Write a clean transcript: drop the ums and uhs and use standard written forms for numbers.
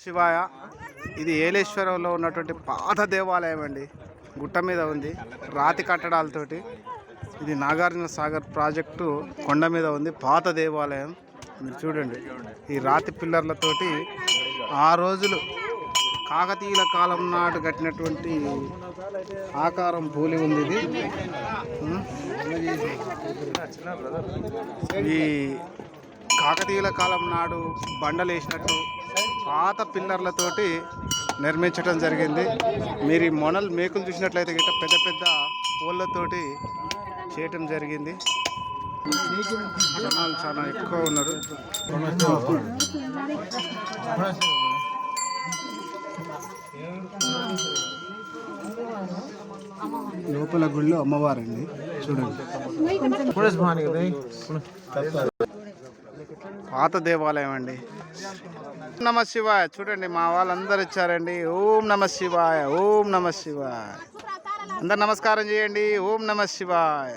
శివాయ. ఇది ఏలేశ్వరంలో ఉన్నటువంటి పాత దేవాలయం అండి. గుట్ట మీద ఉంది, రాతి కట్టడాలతోటి. ఇది నాగార్జున సాగర్ ప్రాజెక్టు కొండ మీద ఉంది. పాత దేవాలయం మీరు చూడండి. ఈ రాతి పిల్లర్లతోటి ఆ రోజులు కాకతీయుల కాలం నాటు కట్టినటువంటి ఆకారం పోలి ఉంది. ఇది ఈ కాకతీయుల కాలం నాడు బండలు వేసినట్టు పాత పిల్లర్లతోటి నిర్మించడం జరిగింది. మీరు ఈ మొనల్ మేకులు చూసినట్లయితే గిట్ట పెద్ద పెద్ద పోళ్ళతోటి చేయటం జరిగింది. జనాలు చాలా ఎక్కువ ఉన్నారు. లోపల గుళ్ళో అమ్మవారండి చూడండి. పాత దేవాలయం అండి. నమ శివాయ. చూడండి మా వాళ్ళందరూ వచ్చారండి. ఓం నమ శివాయ, ఓం నమ శివాయ. అందరు నమస్కారం చేయండి. ఓం నమ శివాయ.